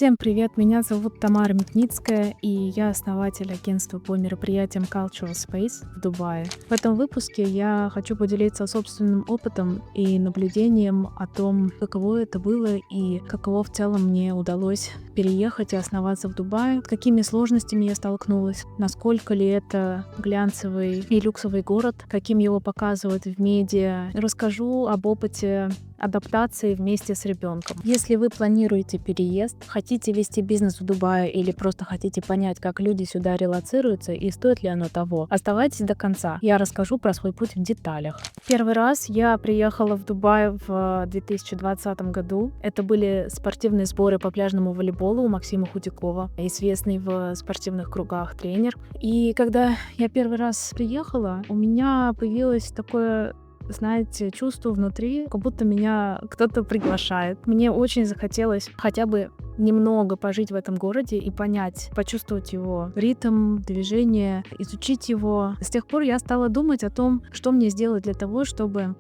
Всем привет, меня зовут Тамара Метницкая, и я основатель агентства по мероприятиям Cultural Space в Дубае. В этом выпуске я хочу поделиться собственным опытом и наблюдением о том, каково это было и каково в целом мне удалось переехать и основаться в Дубае, с какими сложностями я столкнулась, насколько ли это глянцевый и люксовый город, каким его показывают в медиа. Расскажу об опыте адаптации вместе с ребенком. Если вы планируете переезд, хотите вести бизнес в Дубае или просто хотите понять, как люди сюда релоцируются и стоит ли оно того, оставайтесь до конца. Я расскажу про свой путь в деталях. Первый раз я приехала в Дубай в 2020 году. Это были спортивные сборы по пляжному волейболу у Максима Худякова, известный в спортивных кругах тренер. И когда я первый раз приехала, у меня появилось такое, знаете, чувство внутри, как будто меня кто-то приглашает. Мне очень захотелось хотя бы немного пожить в этом городе и понять, почувствовать его ритм, движение, изучить его. С тех пор я стала думать о том, что мне сделать для того, чтобы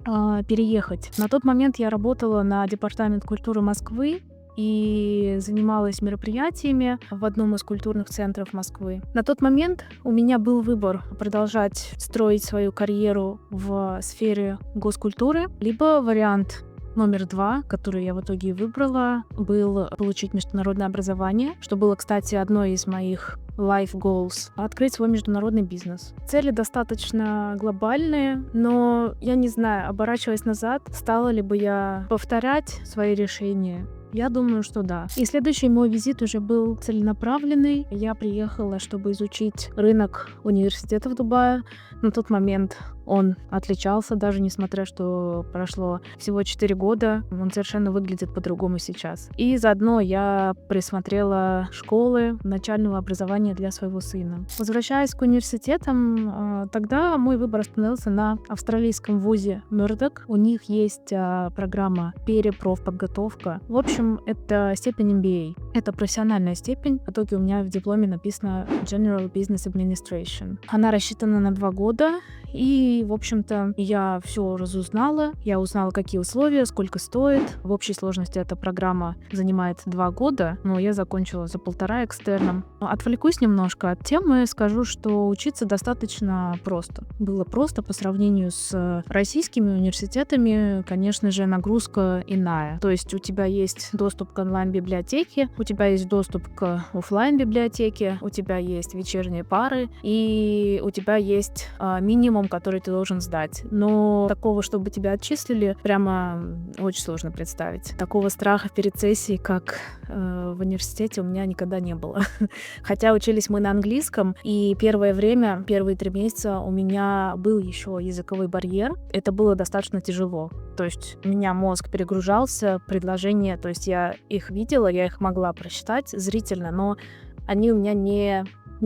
переехать. На тот момент я работала на департамент культуры Москвы и занималась мероприятиями в одном из культурных центров Москвы. На тот момент у меня был выбор продолжать строить свою карьеру в сфере госкультуры, либо вариант номер 2, который я в итоге и выбрала, был получить международное образование, что было, кстати, одной из моих life goals — открыть свой международный бизнес. Цели достаточно глобальные, но я не знаю, оборачиваясь назад, стала ли бы я повторять свои решения? Я думаю, что да. И следующий мой визит уже был целенаправленный. Я приехала, чтобы изучить рынок университета в Дубае. На тот момент он отличался, даже несмотря, что прошло всего 4 года. Он совершенно выглядит по-другому сейчас. И заодно я присмотрела школы начального образования для своего сына. Возвращаясь к университетам, тогда мой выбор остановился на австралийском вузе Murdoch. У них есть программа перепрофподготовка. В общем, это степень MBA. Это профессиональная степень. В итоге у меня в дипломе написано General Business Administration. Она рассчитана на 2 года. И, в общем-то, я все разузнала. Я узнала, какие условия, сколько стоит. В общей сложности эта программа занимает 2 года, но я закончила за 1,5 экстерном. Отвлекусь немножко от темы, скажу, что учиться достаточно просто. Было просто по сравнению с российскими университетами, конечно же, нагрузка иная. То есть у тебя есть доступ к онлайн-библиотеке, у тебя есть доступ к офлайн-библиотеке, у тебя есть вечерние пары, и у тебя есть минимум, который ты должен сдать. Но такого, чтобы тебя отчислили, прямо очень сложно представить. Такого страха перед сессией, как в университете, у меня никогда не было. Хотя учились мы на английском, и первое время, первые 3 месяца у меня был еще языковой барьер. Это было достаточно тяжело. То есть у меня мозг перегружался, предложения, то есть я их видела, я их могла прочитать зрительно, но они у меня не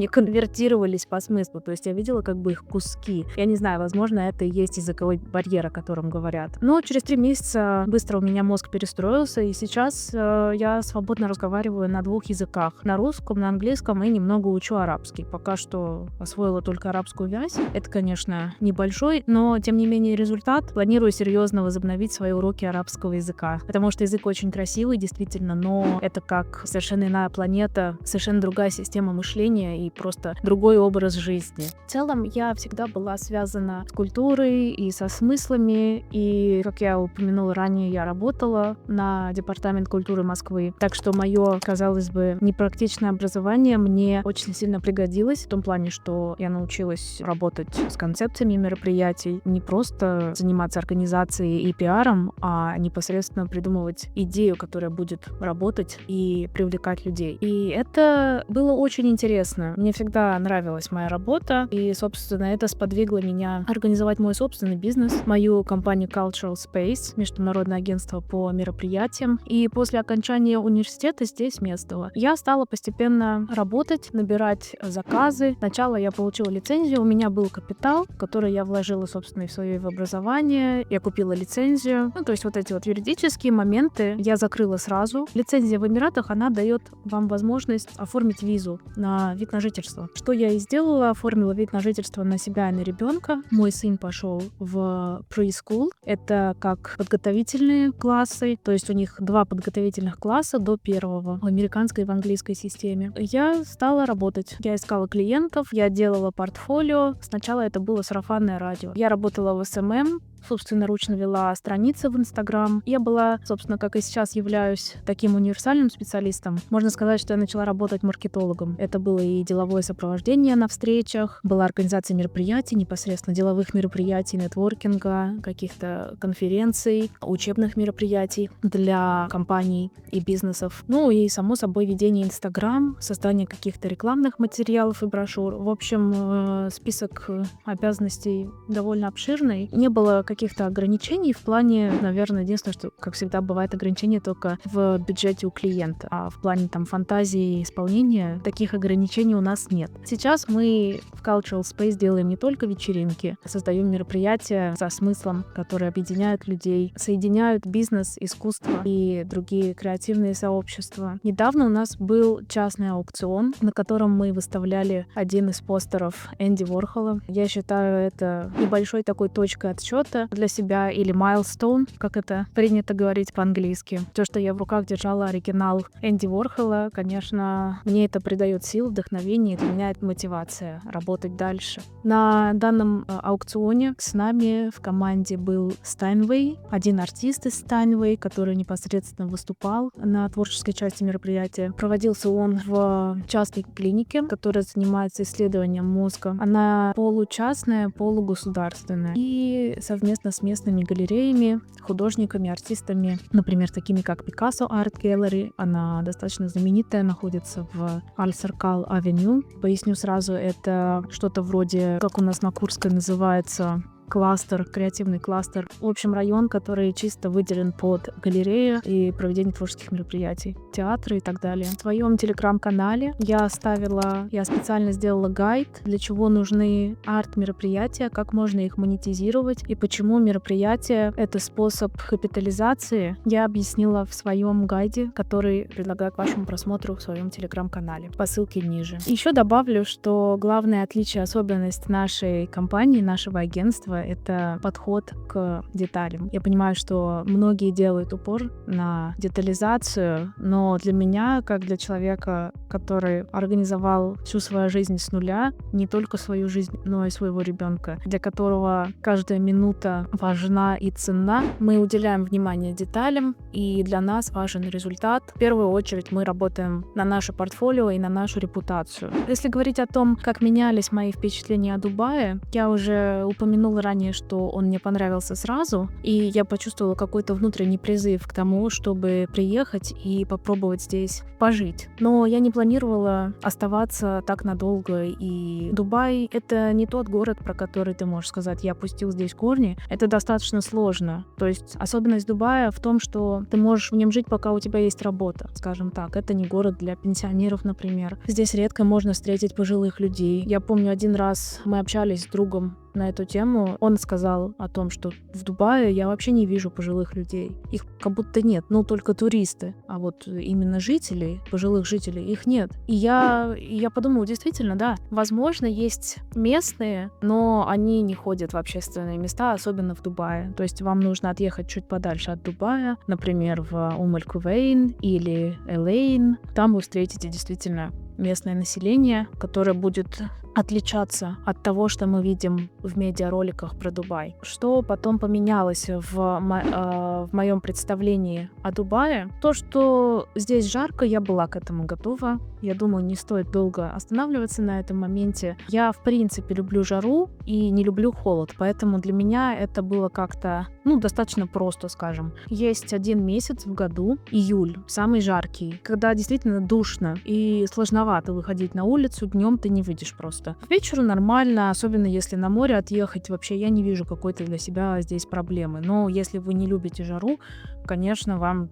конвертировались по смыслу, то есть я видела как бы их куски. Я не знаю, возможно, это и есть языковой барьер, о котором говорят. Но через 3 месяца быстро у меня мозг перестроился, и сейчас я свободно разговариваю на 2 языках. На русском, на английском и немного учу арабский. Пока что освоила только арабскую вязь. Это, конечно, небольшой, но, тем не менее, результат. Планирую серьезно возобновить свои уроки арабского языка, потому что язык очень красивый, действительно, но это как совершенно иная планета, совершенно другая система мышления и просто другой образ жизни. В целом, я всегда была связана с культурой и со смыслами, и, как я упомянула ранее, я работала на департамент культуры Москвы, так что мое, казалось бы, непрактичное образование мне очень сильно пригодилось, в том плане, что я научилась работать с концепциями мероприятий, не просто заниматься организацией и пиаром, а непосредственно придумывать идею, которая будет работать и привлекать людей. И это было очень интересно. Мне всегда нравилась моя работа, и, собственно, это сподвигло меня организовать мой собственный бизнес, мою компанию Cultural Space, международное агентство по мероприятиям. И после окончания университета здесь местного я стала постепенно работать, набирать заказы. Сначала я получила лицензию, у меня был капитал, который я вложила, собственно, в свое образование. Я купила лицензию. То есть вот эти вот юридические моменты я закрыла сразу. Лицензия в Эмиратах, она дает вам возможность оформить оформить визу на вид на жительство. Что я и сделала, оформила вид на жительство на себя и на ребенка. Мой сын пошел в preschool. Это как подготовительные классы, то есть у них 2 подготовительных класса до 1 в американской и в английской системе. Я стала работать. Я искала клиентов, я делала портфолио. Сначала это было сарафанное радио. Я работала в SMM, собственноручно вела страницы в Инстаграм. Я была, собственно, как и сейчас являюсь таким универсальным специалистом. Можно сказать, что я начала работать маркетологом. Это было и деловое сопровождение на встречах, была организация мероприятий, непосредственно деловых мероприятий, нетворкинга, каких-то конференций, учебных мероприятий для компаний и бизнесов. Ну и, само собой, ведение Инстаграм, создание каких-то рекламных материалов и брошюр. В общем, список обязанностей довольно обширный. Не было каких-то ограничений в плане, наверное, единственное, что, как всегда, бывает ограничения только в бюджете у клиента, а в плане там фантазии и исполнения таких ограничений у нас нет. Сейчас мы в Cultural Space делаем не только вечеринки, создаем мероприятия со смыслом, которые объединяют людей, соединяют бизнес, искусство и другие креативные сообщества. Недавно у нас был частный аукцион, на котором мы выставляли один из постеров Энди Уорхола. Я считаю, это небольшой такой точкой отсчета для себя, или milestone, как это принято говорить по-английски. То, что я в руках держала оригинал Энди Уорхола, конечно, мне это придает сил, вдохновение, для меня это мотивация работать дальше. На данном аукционе с нами в команде был Steinway, один артист из Steinway, который непосредственно выступал на творческой части мероприятия. Проводился он в частной клинике, которая занимается исследованием мозга. Она получастная, полугосударственная. И совместно с местными галереями, художниками, артистами, например, такими как Picasso Art Gallery. Она достаточно знаменитая, находится в Аль-Саркал Авеню. Поясню сразу, это что-то вроде, как у нас на Курской называется, кластер, креативный кластер. В общем, район, который чисто выделен под галерею и проведение творческих мероприятий, театры и так далее. В своем телеграм-канале я специально сделала гайд, для чего нужны арт-мероприятия, как можно их монетизировать и почему мероприятие — это способ капитализации. Я объяснила в своем гайде, который предлагаю к вашему просмотру в своем телеграм-канале по ссылке ниже. Еще добавлю, что главное отличие, особенность нашей компании, нашего агентства — это подход к деталям. Я понимаю, что многие делают упор на детализацию, но для меня, как для человека, который организовал всю свою жизнь с нуля, не только свою жизнь, но и своего ребенка, для которого каждая минута важна и ценна, мы уделяем внимание деталям, и для нас важен результат. В первую очередь мы работаем на наше портфолио и на нашу репутацию. Если говорить о том, как менялись мои впечатления о Дубае, я уже упомянула ранее, что он мне понравился сразу, и я почувствовала какой-то внутренний призыв к тому, чтобы приехать и попробовать здесь пожить. Но я не планировала оставаться так надолго, и Дубай — это не тот город, про который ты можешь сказать: я пустил здесь корни. Это достаточно сложно. То есть особенность Дубая в том, что ты можешь в нем жить, пока у тебя есть работа, скажем так. Это не город для пенсионеров, например. Здесь редко можно встретить пожилых людей. Я помню, один раз мы общались с другом на эту тему. Он сказал о том, что в Дубае я вообще не вижу пожилых людей. Их как будто нет, ну только туристы. А вот именно жителей, пожилых жителей, их нет. И я подумала, действительно, да, возможно, есть местные, но они не ходят в общественные места, особенно в Дубае. То есть вам нужно отъехать чуть подальше от Дубая, например, в Аль-Кувейн или Элейн. Там вы встретите действительно местное население, которое будет отличаться от того, что мы видим в медиароликах про Дубай. Что потом поменялось в моем представлении о Дубае? То, что здесь жарко, я была к этому готова. Я думаю, не стоит долго останавливаться на этом моменте. Я, в принципе, люблю жару и не люблю холод, поэтому для меня это было как-то, достаточно просто, скажем. Есть один месяц в году, июль, самый жаркий, когда действительно душно и сложновато выходить на улицу, днем ты не выйдешь просто. просто. К вечеру нормально, особенно если на море отъехать, вообще я не вижу какой-то для себя здесь проблемы. Но если вы не любите жару, конечно, вам,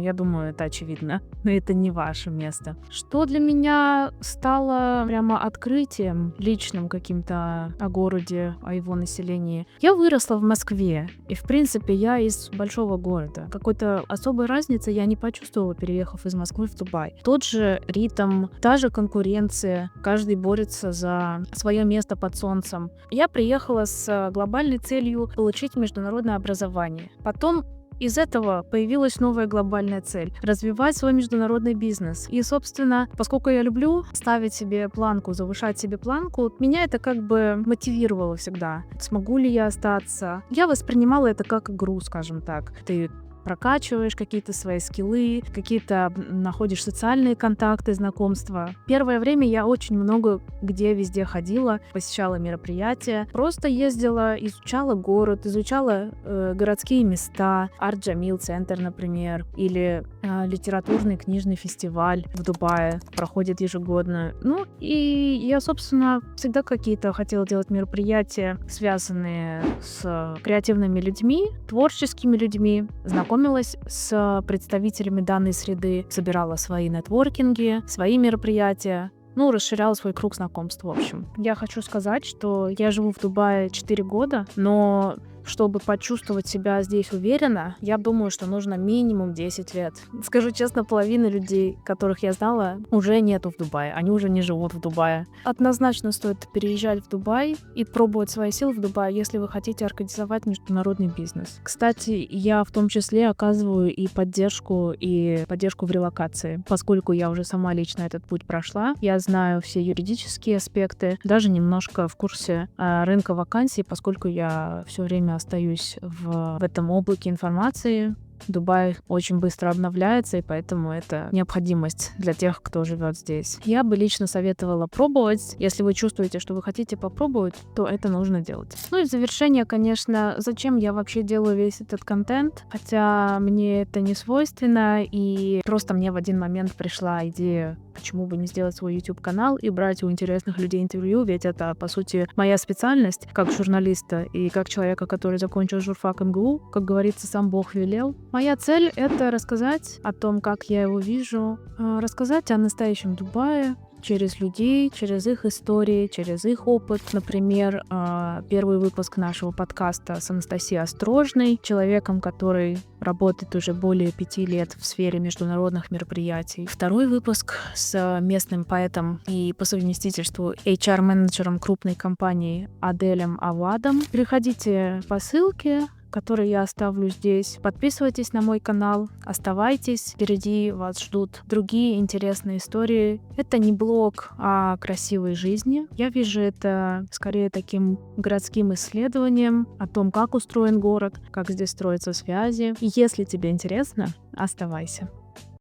я думаю, это очевидно, но это не ваше место. Что для меня стало прямо открытием личным каким-то о городе, о его населении? Я выросла в Москве, и, в принципе, я из большого города. Какой-то особой разницы я не почувствовала, переехав из Москвы в Дубай. Тот же ритм, та же конкуренция, каждый борется за свое место под солнцем. Я приехала с глобальной целью получить международное образование. Потом из этого появилась новая глобальная цель — развивать свой международный бизнес. И, собственно, поскольку я люблю ставить себе планку, завышать себе планку, меня это как бы мотивировало всегда. Смогу ли я остаться? Я воспринимала это как игру, скажем так. Ты прокачиваешь какие-то свои скиллы, какие-то находишь социальные контакты, знакомства. Первое время я очень много где везде ходила, посещала мероприятия, просто ездила, изучала город, изучала городские места, Арт-Джамил центр, например, или литературный книжный фестиваль в Дубае проходит ежегодно. И я, собственно, всегда какие-то хотела делать мероприятия, связанные с креативными людьми, творческими людьми, знакомилась с представителями данной среды, собирала свои нетворкинги, свои мероприятия, расширяла свой круг знакомств, в общем. Я хочу сказать, что я живу в Дубае 4 года, но чтобы почувствовать себя здесь уверенно, я думаю, что нужно минимум 10 лет. Скажу честно, половина людей, которых я знала, уже нету в Дубае. Они уже не живут в Дубае. Однозначно стоит переезжать в Дубай и пробовать свои силы в Дубае, если вы хотите организовать международный бизнес. Кстати, я в том числе оказываю и поддержку в релокации. Поскольку я уже сама лично этот путь прошла, я знаю все юридические аспекты, даже немножко в курсе рынка вакансий, поскольку я все время остаюсь в этом облаке информации. Дубай очень быстро обновляется, и поэтому это необходимость для тех, кто живет здесь. Я бы лично советовала пробовать. Если вы чувствуете, что вы хотите попробовать, то это нужно делать. И в завершение, конечно, зачем я вообще делаю весь этот контент? Хотя мне это не свойственно, и просто мне в один момент пришла идея, почему бы не сделать свой YouTube-канал и брать у интересных людей интервью, ведь это, по сути, моя специальность как журналиста и как человека, который закончил журфак МГУ, как говорится, сам Бог велел. Моя цель — это рассказать о том, как я его вижу, рассказать о настоящем Дубае через людей, через их истории, через их опыт. Например, первый выпуск нашего подкаста с Анастасией Острожной, человеком, который работает уже более 5 лет в сфере международных мероприятий. Второй выпуск с местным поэтом и по совместительству HR-менеджером крупной компании Аделем Авадом. Переходите по ссылке, который я оставлю здесь. Подписывайтесь на мой канал, оставайтесь, впереди вас ждут другие интересные истории. Это не блог о красивой жизни. Я вижу это скорее таким городским исследованием о том, как устроен город, как здесь строятся связи. И если тебе интересно, оставайся.